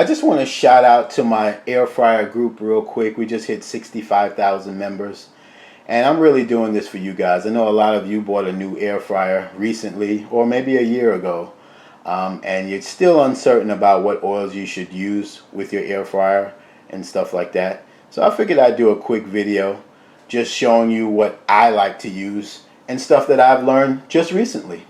I just want to shout out to my Airfryer group real quick. We just hit 65,000 members. And I'm really doing this for you guys. I know a lot of you bought a new air fryer recently or maybe a year ago. And you're still uncertain about what oils you should use with your air fryer and stuff like that. So I figured I'd do a quick video just showing you what I like to use and stuff that I've learned just recently.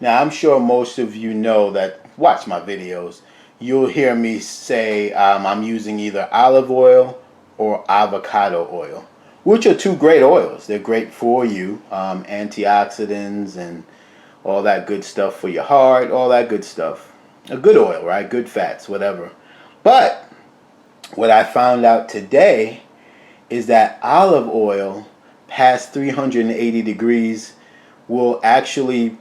Now I'm sure most of you know that watch my videos. You'll hear me say I'm using either olive oil or avocado oil, which are two great oils. They're great for you, antioxidants and all that good stuff for your heart, all that good stuff. A good oil, right? Good fats, whatever. But what I found out today is that olive oil past 380 degrees will actually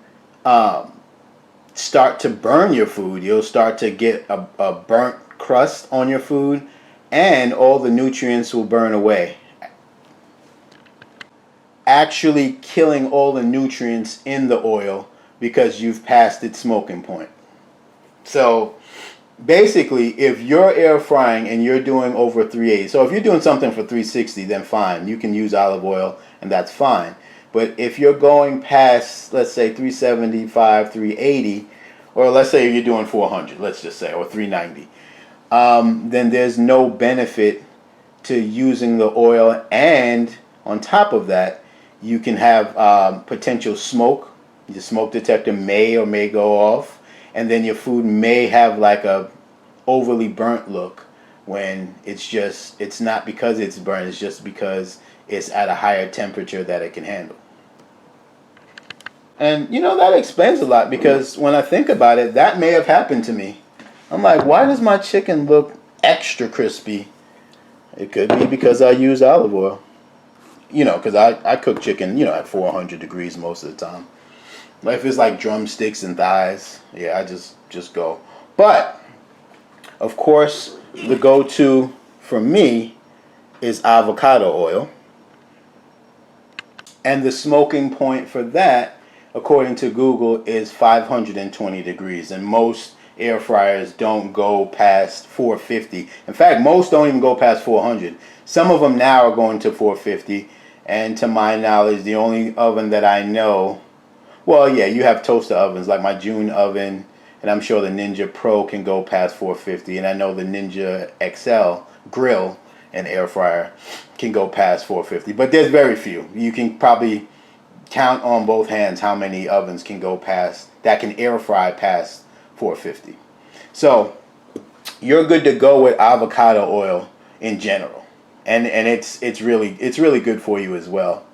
start to burn your food. You'll start to get a burnt crust on your food, and all the nutrients will burn away, actually killing all the nutrients in the oil because you've passed its smoking point. So basically, if you're air frying and you're doing over 380, so if you're doing something for 360, then fine, you can use olive oil and that's fine. But if you're going past, let's say 375, 380, or let's say you're doing 400, let's just say, or 390, then there's no benefit to using the oil. And on top of that, you can have potential smoke. Your smoke detector may or may go off, and then your food may have like a overly burnt look when it's not because it's burnt, it's just because it's at a higher temperature that it can handle. And you know, that explains a lot, because when I think about it, that may have happened to me. I'm like, why does my chicken look extra crispy? It could be because I use olive oil. You know, because I cook chicken, you know, at 400 degrees most of the time. Like if it's like drumsticks and thighs, yeah, I just go. But of course, the go-to for me is avocado oil. And the smoking point for that, according to Google, is 520 degrees. And most air fryers don't go past 450. In fact, most don't even go past 400. Some of them now are going to 450. And to my knowledge, the only oven that I know, well, yeah, you have toaster ovens like my June oven, and I'm sure the Ninja Pro can go past 450. And I know the Ninja XL grill and air fryer can go past 450. But there's very few. You can probably count on both hands how many ovens can go past, that can air fry past 450. So you're good to go with avocado oil in general. And it's really good for you as well.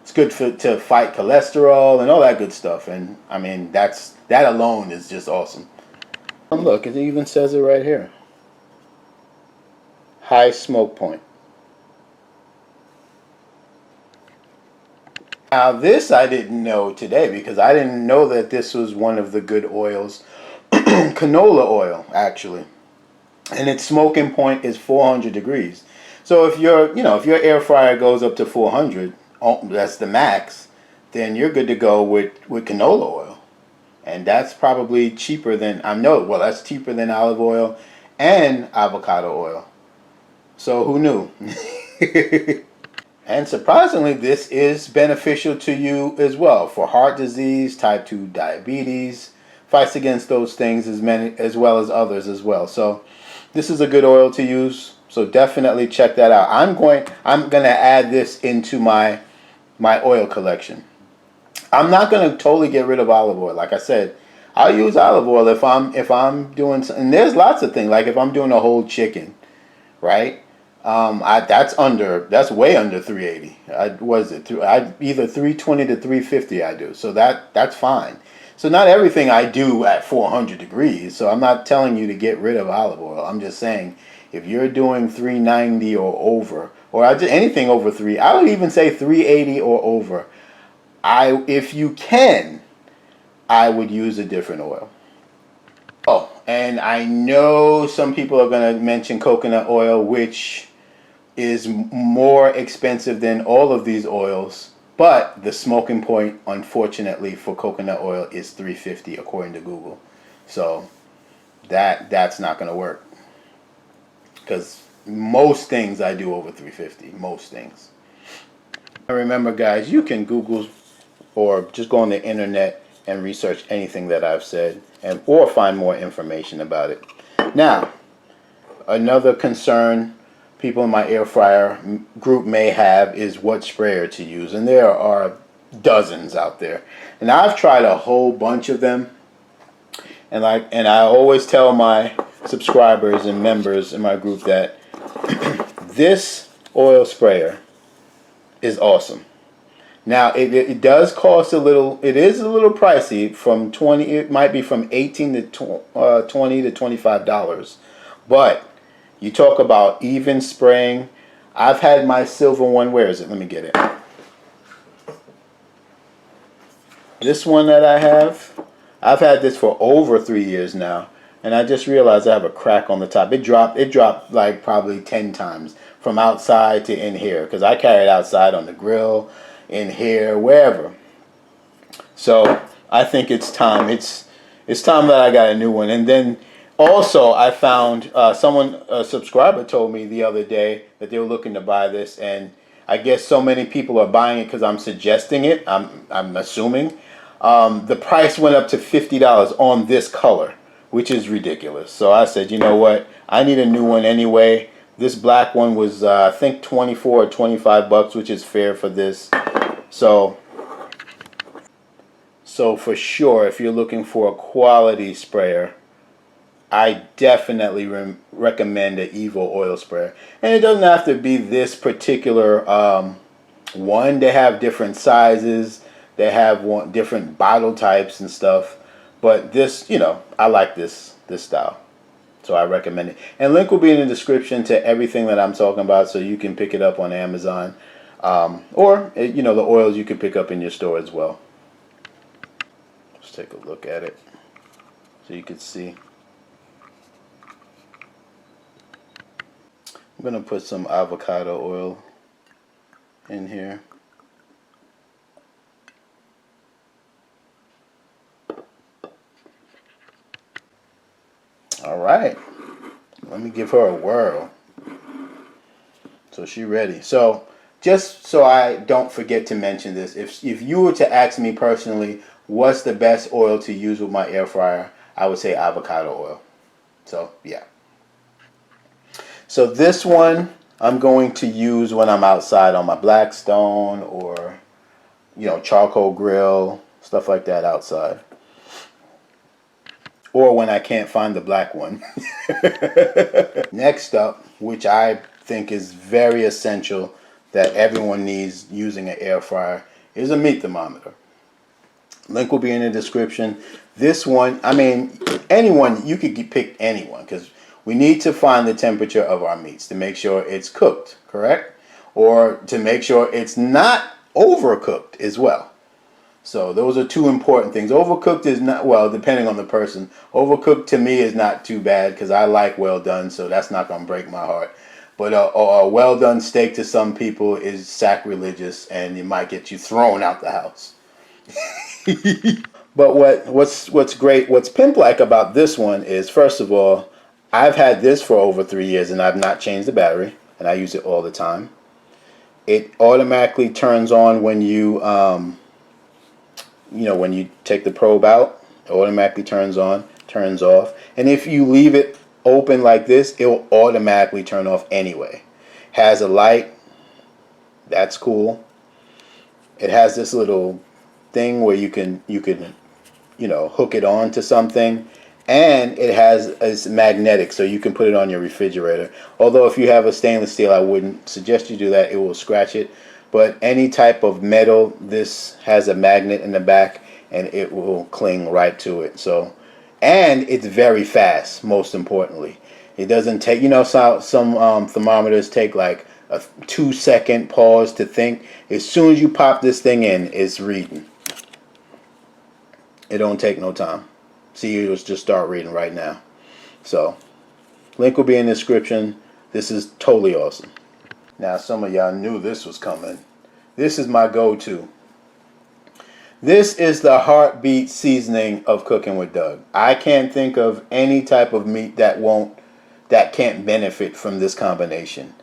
It's good to fight cholesterol and all that good stuff. And I mean, that alone is just awesome. And look, it even says it right here. High smoke point. Now this I didn't know today, because I didn't know that this was one of the good oils. Canola oil, actually. And its smoking point is 400 degrees. So if your air fryer goes up to 400, that's the max, then you're good to go with canola oil. And that's probably cheaper than, that's cheaper than olive oil and avocado oil. So who knew? And surprisingly, this is beneficial to you as well for heart disease, type 2 diabetes, fights against those things as well as others as well. So this is a good oil to use. So definitely check that out. I'm gonna add this into my oil collection. I'm not gonna totally get rid of olive oil. Like I said, I'll use olive oil if I'm doing, and there's lots of things, like if I'm doing a whole chicken, right? That's way under 380. Either 320 to 350 I do. So that's fine. So not everything I do at 400 degrees. So I'm not telling you to get rid of olive oil. I'm just saying, if you're doing 390 or over, or anything over 3, I would even say 380 or over, if you can, I would use a different oil. Oh, and I know some people are going to mention coconut oil, which is more expensive than all of these oils, but the smoking point, unfortunately, for coconut oil is 350 according to Google. So that's not going to work, because most things I do over 350, most things. And remember guys, you can Google or just go on the internet and research anything that I've said, and or find more information about it. Now, another concern people in my air fryer group may have is what sprayer to use, and there are dozens out there, and I've tried a whole bunch of them, and I always tell my subscribers and members in my group that this oil sprayer is awesome. Now it does cost a little. It is a little pricey. From 20, it might be from 18 to 20 to $25. But you talk about even spraying. I've had my silver one. Where is it? Let me get it. This one that I have, I've had this for over 3 years now, and I just realized I have a crack on the top. It dropped like probably 10 times from outside to in here, because I carry it outside on the grill, in here, wherever. So I think it's time. It's time that I got a new one. And then also I found a subscriber told me the other day that they were looking to buy this, and I guess so many people are buying it because I'm suggesting it. I'm assuming the price went up to $50 on this color, which is ridiculous. So I said, you know what? I need a new one anyway. This black one was I think 24 or 25 bucks, which is fair for this. So for sure, if you're looking for a quality sprayer, I definitely recommend an EVO oil sprayer. And it doesn't have to be this particular one. They have different sizes. They have different bottle types and stuff. But this, you know, I like this style. So I recommend it. And link will be in the description to everything that I'm talking about, so you can pick it up on Amazon. Or, you know, the oils you can pick up in your store as well. Let's take a look at it so you can see. I'm going to put some avocado oil in here. All right, let me give her a whirl. So she's ready. So just so I don't forget to mention this, if you were to ask me personally what's the best oil to use with my air fryer, I would say avocado oil. So yeah. So this one I'm going to use when I'm outside on my Blackstone or, you know, charcoal grill, stuff like that outside. Or when I can't find the black one. Next up, which I think is very essential that everyone needs using an air fryer, is a meat thermometer. Link will be in the description. This one, I mean, anyone, you could pick anyone, because we need to find the temperature of our meats to make sure it's cooked, correct? Or to make sure it's not overcooked as well. So those are two important things. Overcooked is not, well, depending on the person. Overcooked to me is not too bad because I like well done, so that's not going to break my heart. But a well done steak to some people is sacrilegious, and it might get you thrown out the house. But what's great, what's pimp-like about this one is, first of all, I've had this for over 3 years and I've not changed the battery, and I use it all the time. It automatically turns on when you when you take the probe out. It automatically turns on, turns off, and if you leave it open like this, it will automatically turn off anyway. Has a light, that's cool. It has this little thing where you can hook it on to something, and it's magnetic, so you can put it on your refrigerator. Although if you have a stainless steel, I wouldn't suggest you do that. It will scratch it. But any type of metal, this has a magnet in the back and it will cling right to it. So, and it's very fast, most importantly. It doesn't take, some thermometers take like a 2-second pause to think. As soon as you pop this thing in, it's reading. It don't take no time. See, it'll just start reading right now. So, link will be in the description. This is totally awesome. Now, some of y'all knew this was coming. This is my go-to. This is the heartbeat seasoning of Cooking with Doug. I can't think of any type of meat that can't benefit from this combination.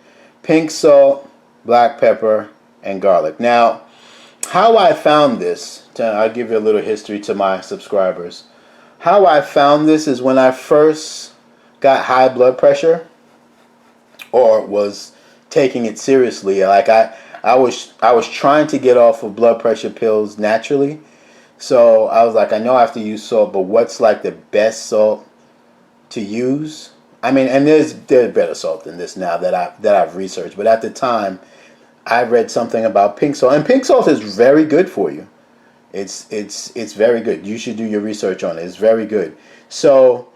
Pink salt, black pepper, and garlic. Now, how I found this, I'll give you a little history to my subscribers. How I found this is when I first got high blood pressure, or was taking it seriously. Like I was trying to get off of blood pressure pills naturally. So I was like, I know I have to use salt, but what's like the best salt to use? I mean, and there's better salt than this now that I've researched. But at the time, I read something about pink salt, and pink salt is very good for you. It's very good. You should do your research on it. It's very good. So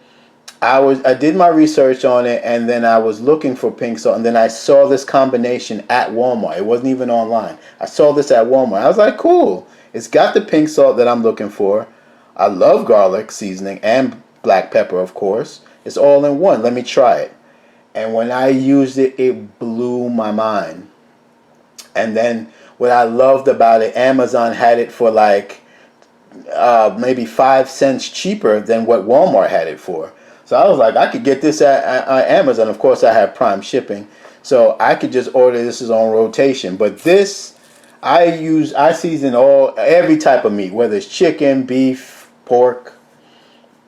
I did my research on it, and then I was looking for pink salt, and then I saw this combination at Walmart. It wasn't even online. I saw this at Walmart. I was like, cool. It's got the pink salt that I'm looking for. I love garlic seasoning and black pepper, of course. It's all in one. Let me try it. And when I used it, it blew my mind. And then what I loved about it, Amazon had it for like maybe 5 cents cheaper than what Walmart had it for. So I was like, I could get this at Amazon. Of course, I have Prime shipping, so I could just order this as on rotation. But this, I season every type of meat, whether it's chicken, beef, pork,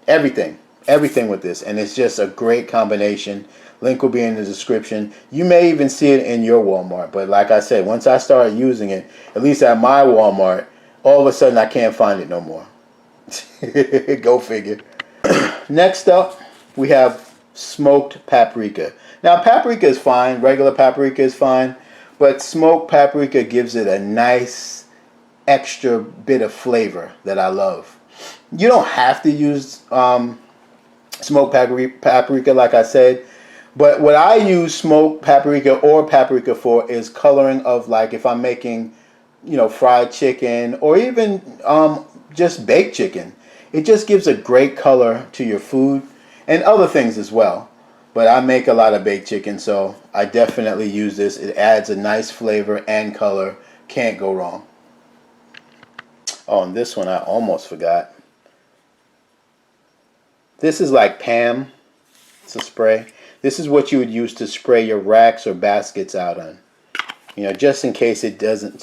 everything with this, and it's just a great combination. Link will be in the description. You may even see it in your Walmart, but like I said, once I started using it, at least at my Walmart, all of a sudden I can't find it no more. Go figure. Next up, we have smoked paprika. Now, paprika is fine. Regular paprika is fine, but smoked paprika gives it a nice extra bit of flavor that I love. You don't have to use smoked paprika, like I said, but what I use smoked paprika or paprika for is coloring of, like, if I'm making, fried chicken, or even just baked chicken. It just gives a great color to your food, and other things as well. But I make a lot of baked chicken, so I definitely use this. It adds a nice flavor and color. Can't go wrong. Oh, and this one I almost forgot. This is like Pam. It's a spray. This is what you would use to spray your racks or baskets out on. Just in case it doesn't,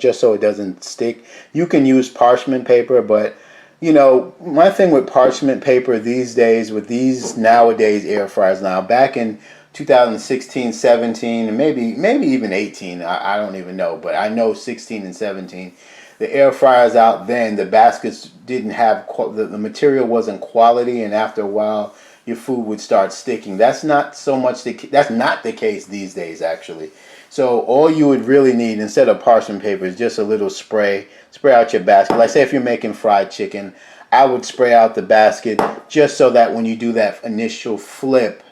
just so it doesn't stick. You can use parchment paper, but my thing with parchment paper these days, with these nowadays air fryers now, back in 2016, 17, and maybe even 18, I don't even know, but I know 16 and 17, the air fryers out then, the baskets didn't have, the material wasn't quality, and after a while, your food would start sticking. That's not the case these days, actually. So all you would really need, instead of parchment paper, is just a little spray. Spray out your basket. Like, say if you're making fried chicken, I would spray out the basket just so that when you do that initial flip,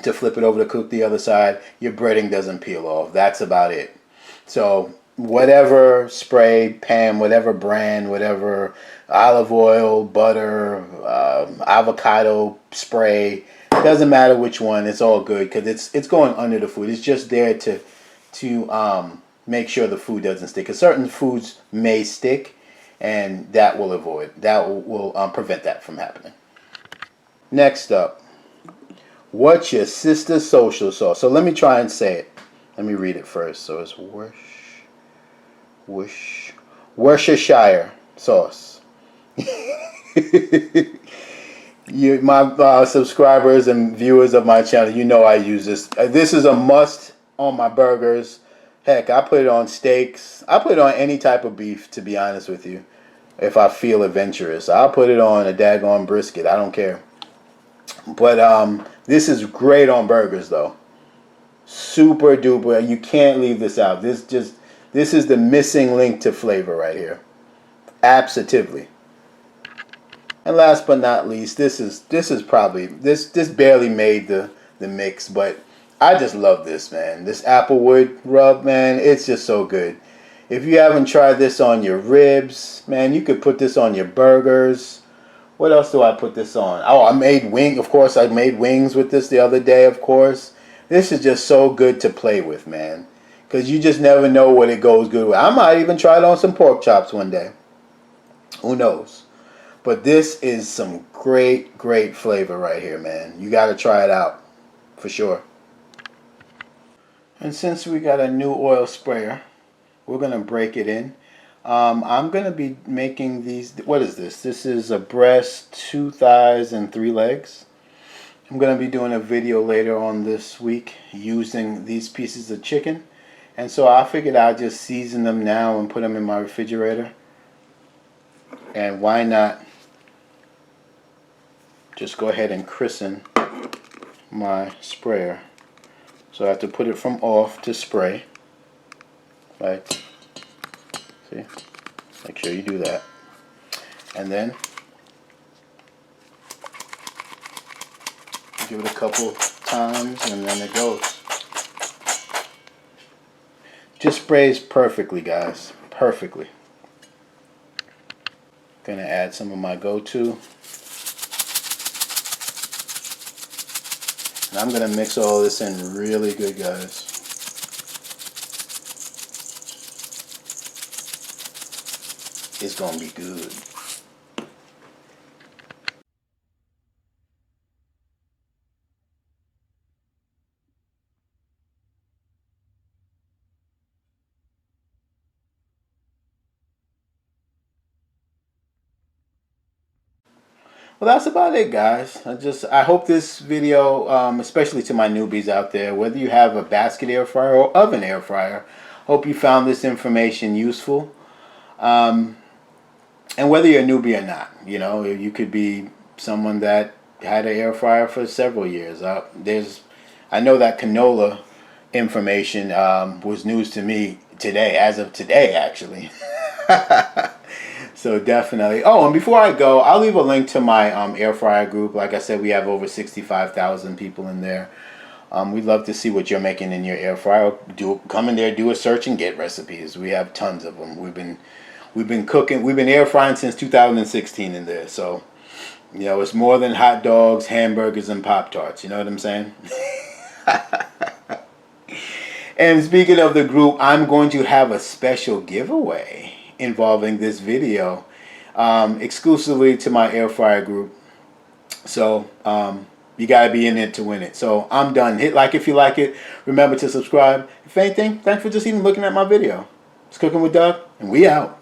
to flip it over to cook the other side, your breading doesn't peel off. That's about it. So whatever spray, Pam, whatever brand, whatever olive oil, butter, avocado spray, doesn't matter which one, it's all good, because it's going under the food. It's just there to make sure the food doesn't stick. Because certain foods may stick, and that will prevent that from happening. Next up, what's your sister's social sauce? So let me try and say it. Let me read it first. So it's Worcestershire sauce. My subscribers and viewers of my channel, I use this. This is a must on my burgers. Heck, I put it on steaks. I put it on any type of beef, to be honest with you, if I feel adventurous. I'll put it on a daggone brisket. I don't care. But this is great on burgers, though. Super duper. You can't leave this out. This is the missing link to flavor right here. Absolutely. And last but not least, this barely made the mix, but I just love this, man. This AppleWood Rub, man, it's just so good. If you haven't tried this on your ribs, man, you could put this on your burgers. What else do I put this on? Oh, I made wings with this the other day, of course. This is just so good to play with, man, because you just never know what it goes good with. I might even try it on some pork chops one day. Who knows? But this is some great, great flavor right here, man. You got to try it out for sure. And since we got a new oil sprayer, we're going to break it in. I'm going to be making these. What is this? This is a breast, 2 thighs, and 3 legs. I'm going to be doing a video later on this week using these pieces of chicken. And so I figured I'd just season them now and put them in my refrigerator. And why not just go ahead and christen my sprayer. So I have to put it from off to spray. Right? See? Make sure you do that. And then give it a couple times and then it goes. Just sprays perfectly, guys. Perfectly. Gonna add some of my go-to. And I'm gonna mix all this in really good, guys. It's gonna be good. Well, that's about it, guys. I hope this video, especially to my newbies out there, whether you have a basket air fryer or oven air fryer, hope you found this information useful. And whether you're a newbie or not, you know, you could be someone that had an air fryer for several years. I know that canola information was news to me today, as of today, actually. So definitely. Oh, and before I go, I'll leave a link to my air fryer group. Like I said, we have over 65,000 people in there. We'd love to see what you're making in your air fryer. Come in there, do a search, and get recipes. We have tons of them. We've been cooking. We've been air frying since 2016 in there. So, you know, it's more than hot dogs, hamburgers, and Pop-Tarts. You know what I'm saying? And speaking of the group, I'm going to have a special giveaway involving this video exclusively to my air fryer group. So you got to be in it to win it. So I'm done. Hit like if you like it. Remember to subscribe. If anything, thanks for just even looking at my video. It's Cooking with Doug, and we out.